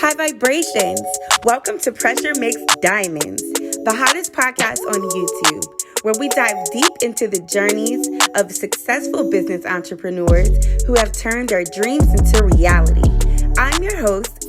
High vibrations. Welcome to Pressure Makes Diamonds, the hottest podcast on YouTube, where we dive deep into the journeys of successful business entrepreneurs who have turned their dreams into reality. I'm your host,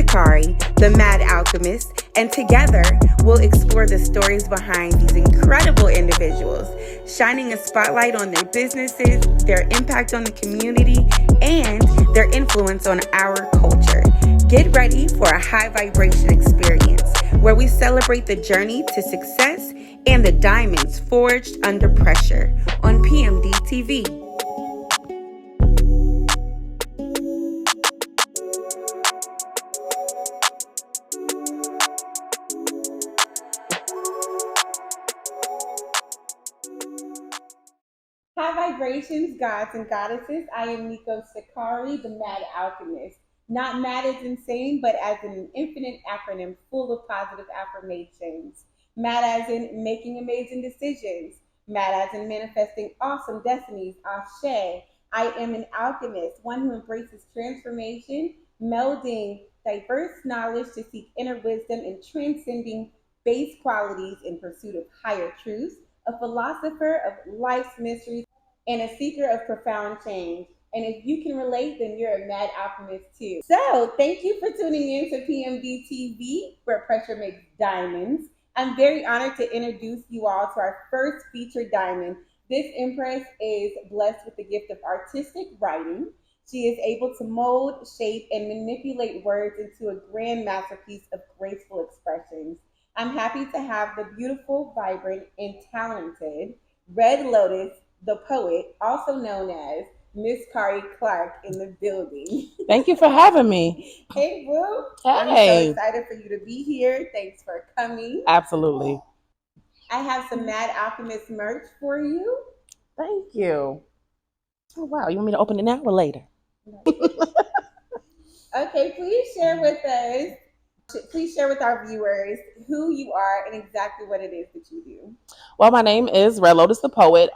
Cari, the Mad Alchemist, and together we'll explore the stories behind these incredible individuals, shining a spotlight on their businesses, their impact on the community, and their influence on our culture. Get ready for a high vibration experience where we celebrate the journey to success and the diamonds forged under pressure on PMD TV. High vibrations, gods and goddesses. I am Cari, the Mad Alchemist. Not mad as insane, but as an infinite acronym full of positive affirmations. Mad as in making amazing decisions. Mad as in manifesting awesome destinies. Ashe. I am an alchemist, one who embraces transformation, melding diverse knowledge to seek inner wisdom and transcending base qualities in pursuit of higher truths, a philosopher of life's mysteries, and a seeker of profound change. And if you can relate, then you're a mad alchemist too. So thank you for tuning in to PMD TV, where pressure makes diamonds. I'm very honored to introduce you all to our first featured diamond. This Empress is blessed with the gift of artistic writing. She is able to mold, shape, and manipulate words into a grand masterpiece of graceful expressions. I'm happy to have the beautiful, vibrant, and talented Red Lotus the Poet, also known as Miss Cari Clark, in the building. Thank you for having me. Hey, boo. Hey. I'm so excited for you to be here. Thanks for coming. Absolutely. I have some Mad Alchemist merch for you. Thank you. Oh, wow. You want me to open it now or later? Okay, please share with us. Please share with our viewers who you are and exactly what it is that you do. Well, my name is Red Lotus the Poet.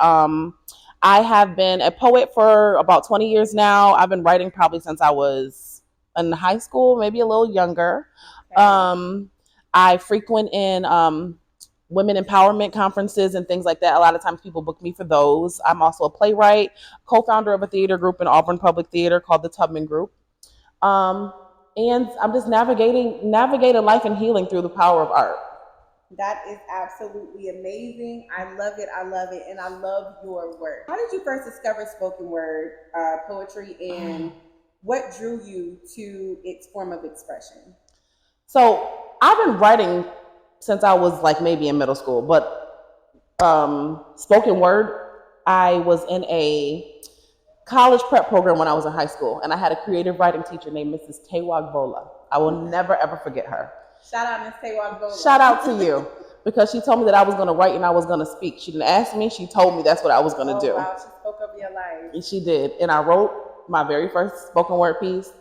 I have been a poet for about 20 years now. I've been writing probably since I was in high school, maybe a little younger. Okay. I frequent in women empowerment conferences and things like that. A lot of times people book me for those. I'm also a playwright, co-founder of a theater group in Auburn Public Theater called the Tubman Group. And I'm just navigating life and healing through the power of art. That is absolutely amazing. I love it, and I love your work. How did you first discover spoken word poetry, and what drew you to its form of expression? So I've been writing since I was like maybe in middle school, but spoken word, I was in a college prep program when I was in high school, and I had a creative writing teacher named Mrs. Tewag Bola. I will never ever forget her. Shout out, Miss Tewag Bola. Shout out to you, because she told me that I was going to write and I was going to speak. She didn't ask me; she told me that's what I was going to do. Wow, she spoke of your life. And she did, and I wrote my very first spoken word piece,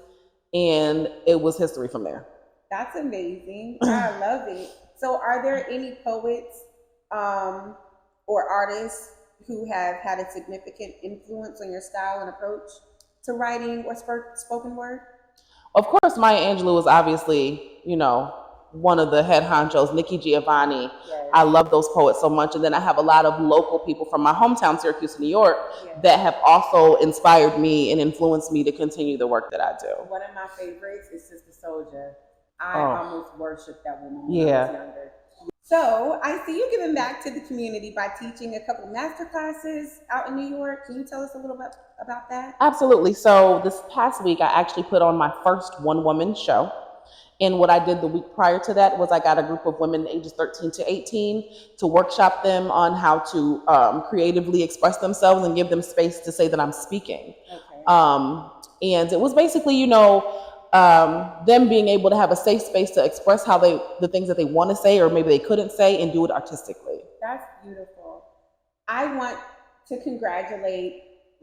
and it was history from there. That's amazing. I love it. So, are there any poets or artists who have had a significant influence on your style and approach to writing or spoken word? Of course, Maya Angelou was obviously, one of the head honchos. Nikki Giovanni. Yes. I love those poets so much. And then I have a lot of local people from my hometown, Syracuse, New York, yes, that have also inspired me and influenced me to continue the work that I do. One of my favorites is Sister Soldier. I almost worshiped that woman when I was younger. So I see you giving back to the community by teaching a couple master classes out in New York. Can you tell us a little bit about that? Absolutely. So this past week, I actually put on my first one-woman show. And what I did the week prior to that was I got a group of women ages 13 to 18 to workshop them on how to creatively express themselves and give them space to say that I'm speaking. Okay. And it was basically, them being able to have a safe space to express the things that they want to say or maybe they couldn't say, and do it artistically. That's beautiful. I want to congratulate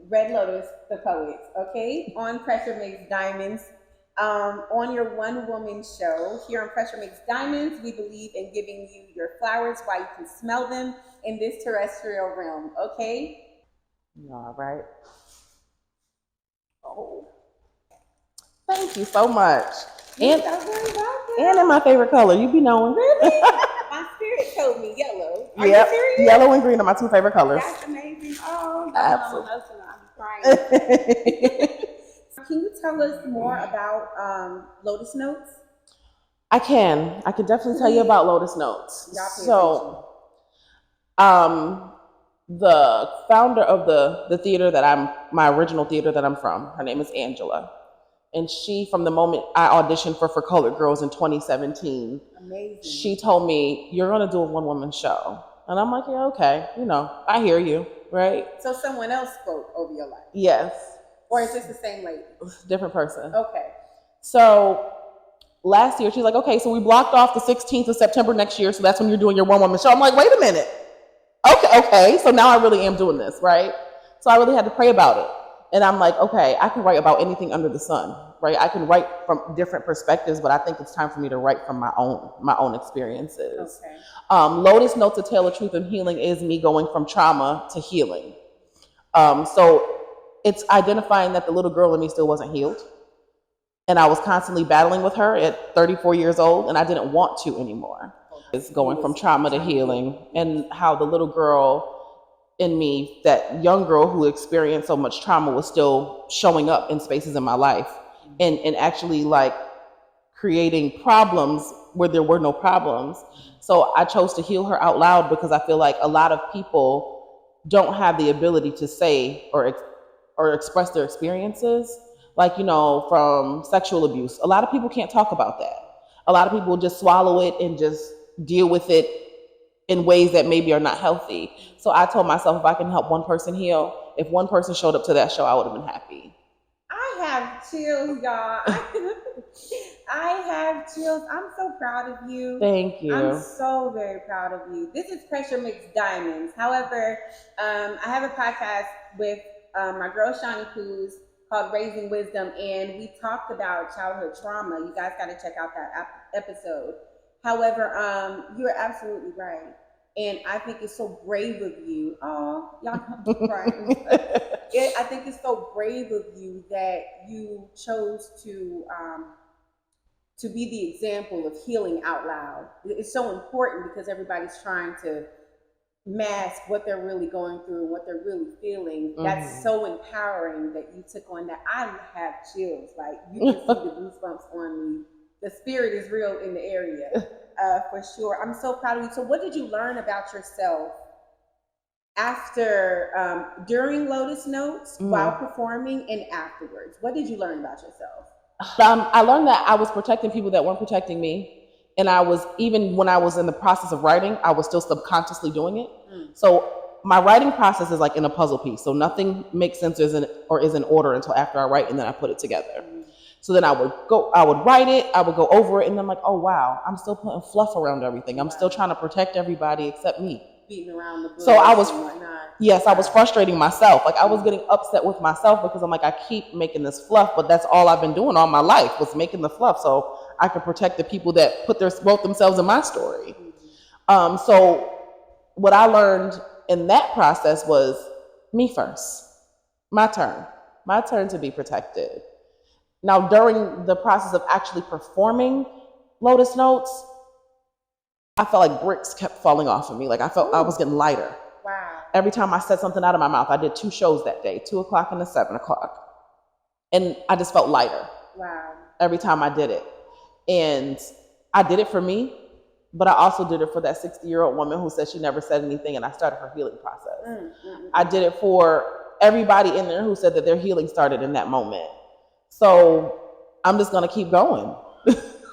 Red Lotus the Poet, okay, on Pressure Makes Diamonds. On your one-woman show here on Pressure Makes Diamonds, we believe in giving you your flowers while you can smell them in this terrestrial realm, okay? All right. Oh, thank you so much. You're And so very and in welcome. my favorite color, you be knowing. Really? My spirit told me yellow. Are you Yep, serious? yellow and green are my two favorite colors. That's amazing. Oh, y'all know I'm Absolutely. emotional. I'm crying. Can you tell us more about Lotus Notes? I can. I can definitely tell you Please. about Lotus Notes. Y'all pay So, um, the founder of the theater that my original theater that I'm from, her name is Angela. And she, from the moment I auditioned for Colored Girls in 2017, Amazing. she told me, "You're going to do a one-woman show." And I'm like, "Yeah, okay. I hear you, right?" So someone else spoke over your life? Yes. Or is this the same lady? Different person. Okay. So last year, she's like, "Okay, so we blocked off the 16th of September next year, so that's when you're doing your one-woman show." I'm like, "Wait a minute. Okay. So now I really am doing this, right?" So I really had to pray about it. And I'm like, okay, I can write about anything under the sun, right? I can write from different perspectives, but I think it's time for me to write from my own experiences. Okay. Lotus Notes, A Tale of Truth and Healing is me going from trauma to healing. So it's identifying that the little girl in me still wasn't healed. And I was constantly battling with her at 34 years old, and I didn't want to anymore. It's going from trauma to healing, and how the little girl in me, that young girl who experienced so much trauma, was still showing up in spaces in my life and actually like creating problems where there were no problems. So I chose to heal her out loud because I feel like a lot of people don't have the ability to say or express their experiences. Like, from sexual abuse, a lot of people can't talk about that. A lot of people just swallow it and just deal with it in ways that maybe are not healthy. So I told myself, if I can help one person heal, if one person showed up to that show, I would have been happy. I have chills, y'all. I have chills. I'm so proud of you. Thank you. I'm so very proud of you. This is Pressure Mixed Diamonds. However, I have a podcast with my girl Shawnee Coos called Raising Wisdom, and we talked about childhood trauma. You guys got to check out that episode. However, you're absolutely right. And I think it's so brave of you. Oh, y'all come crying. I think it's so brave of you that you chose to be the example of healing out loud. It's so important because everybody's trying to mask what they're really going through and what they're really feeling. Mm-hmm. That's so empowering that you took on that. I have chills. Like, you can see the goosebumps on me. The spirit is real in the area, for sure. I'm so proud of you. So what did you learn about yourself after, during Lotus Notes, while performing, and afterwards? What did you learn about yourself? I learned that I was protecting people that weren't protecting me. And even when I was in the process of writing, I was still subconsciously doing it. So my writing process is like in a puzzle piece. So nothing makes sense or is in order until after I write, and then I put it together. So then I would write it, I would go over it, and I'm like, oh wow, I'm still putting fluff around everything. I'm still trying to protect everybody except me. Beating around the bush. So I was frustrating myself. Like, I was getting upset with myself because I'm like, I keep making this fluff, but that's all I've been doing all my life, was making the fluff so I could protect the people that wrote themselves in my story. So what I learned in that process was me first. My turn to be protected. Now, during the process of actually performing Lotus Notes, I felt like bricks kept falling off of me. Like, I felt I was getting lighter. Wow. Every time I said something out of my mouth, I did 2 shows that day, 2:00 and 7:00. And I just felt lighter. Wow. Every time I did it. And I did it for me, but I also did it for that 60-year-old woman who said she never said anything, and I started her healing process. I did it for everybody in there who said that their healing started in that moment. So I'm just going to keep going.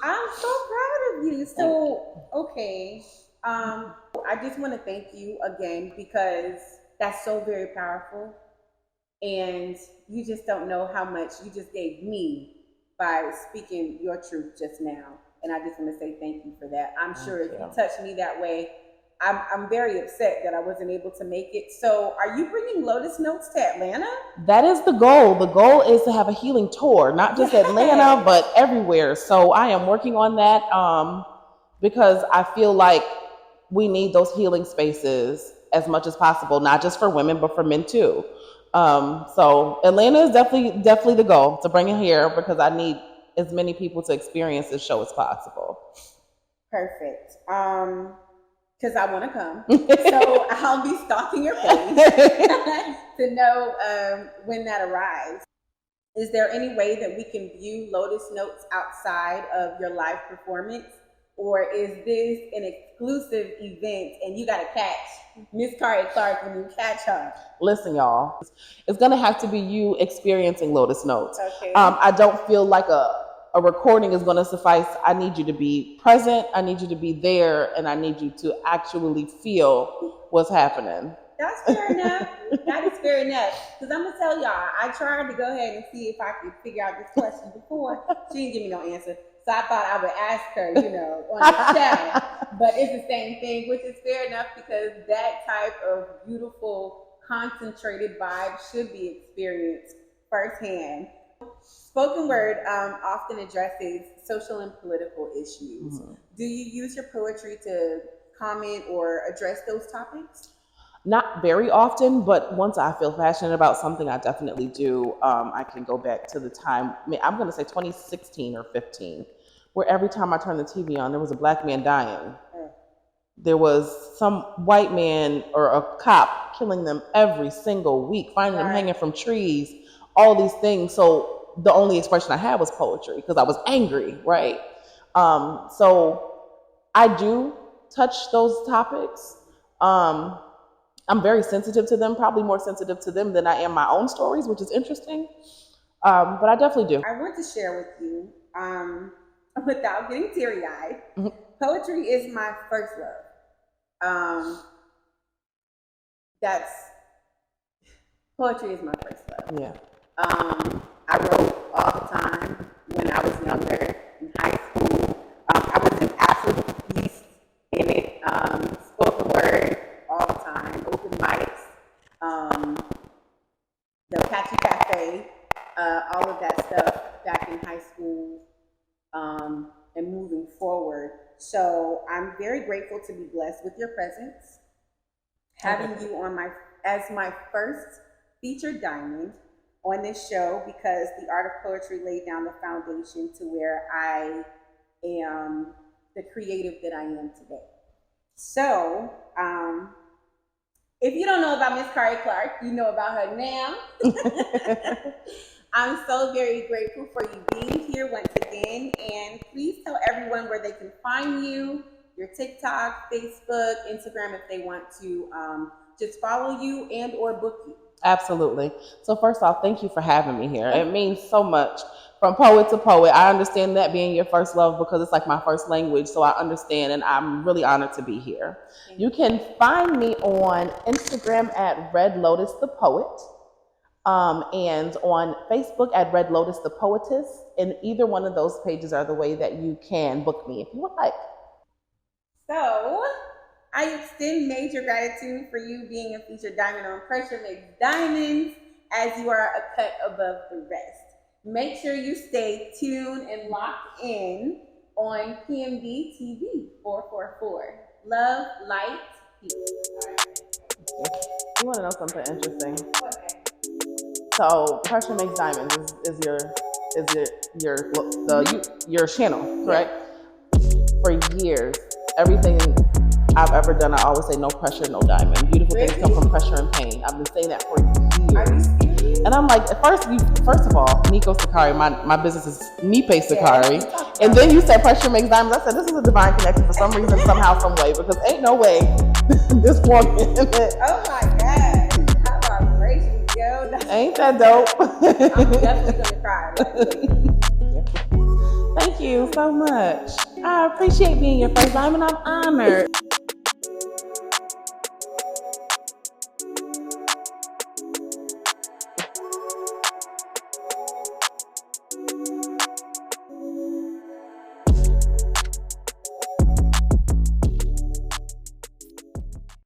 I'm so proud of you. So, okay. I just want to thank you again, because that's so very powerful. And you just don't know how much you just gave me by speaking your truth just now. And I just want to say thank you for that. I'm sure if you touched me that way, I'm very upset that I wasn't able to make it. So are you bringing Lotus Notes to Atlanta? That is the goal. The goal is to have a healing tour, not just Atlanta, but everywhere. So I am working on that because I feel like we need those healing spaces as much as possible, not just for women, but for men too. So Atlanta is definitely the goal, to bring it here, because as many people to experience this show as possible. Perfect. Because I want to come. So I'll be stalking your page to know when that arrives. Is there any way that we can view Lotus Notes outside of your live performance? Or is this an exclusive event and you got to catch Miss Cari Clark when you catch her? Listen, y'all, it's going to have to be you experiencing Lotus Notes. Okay. I don't feel like a recording is going to suffice. I need you to be present. I need you to be there. And I need you to actually feel what's happening. That's fair enough. That is fair enough. Because I'm going to tell y'all, I tried to go ahead and see if I could figure out this question before. She didn't give me no answer. So I thought I would ask her, on the show. But it's the same thing, which is fair enough because that type of beautiful, concentrated vibe should be experienced firsthand. Spoken word often addresses social and political issues. Mm-hmm. Do you use your poetry to comment or address those topics? Not very often, but once I feel passionate about something, I definitely do. I can go back to the time, I'm going to say 2016 or 15, where every time I turned the TV on, there was a black man dying. There was some white man or a cop killing them every single week, finding them hanging from trees, all these things. So the only expression I had was poetry because I was angry, right? So I do touch those topics. I'm very sensitive to them, probably more sensitive to them than I am my own stories, which is interesting. But I definitely do. I want to share with you, without getting teary-eyed, poetry is my first love. Poetry is my first love. Yeah. I wrote all the time when I was younger, in high school. I was an absolute beast in it. Spoken word all the time, open mics, the Apache Cafe, all of that stuff back in high school, and moving forward. So I'm very grateful to be blessed with your presence, having you on as my first featured diamond on this show, because the art of poetry laid down the foundation to where I am the creative that I am today. So, if you don't know about Miss Cari Clark, you know about her now. I'm so very grateful for you being here once again. And please tell everyone where they can find you, your TikTok, Facebook, Instagram, if they want to just follow you and or book you. Absolutely. So first off, thank you for having me here. It means so much. From poet to poet, I understand that being your first love because it's like my first language. So I understand, and I'm really honored to be here. You can find me on Instagram at Red Lotus the Poet, and on Facebook at Red Lotus the Poetess. And either one of those pages are the way that you can book me if you would like. So I extend major gratitude for you being a featured diamond on Pressure Makes Diamonds, as you are a cut above the rest. Make sure you stay tuned and locked in on PMD TV 444. Love, light, peace. You want to know something interesting? Okay. So Pressure Makes Diamonds is your channel, correct? Yeah. For years, everything I've ever done, I always say no pressure, no diamond. Beautiful things come from pressure and pain. I've been saying that for years. And I'm like, first of all, Nico Sakari, my business is Nipe Sakari. Yeah, and then you said Pressure Makes Diamonds. I said, this is a divine connection for some reason, somehow, some way, because ain't no way this woman. Oh my God. How vibrations, yo. Ain't that dope? I'm definitely going to cry. Thank you so much. I appreciate being your first diamond. I'm honored.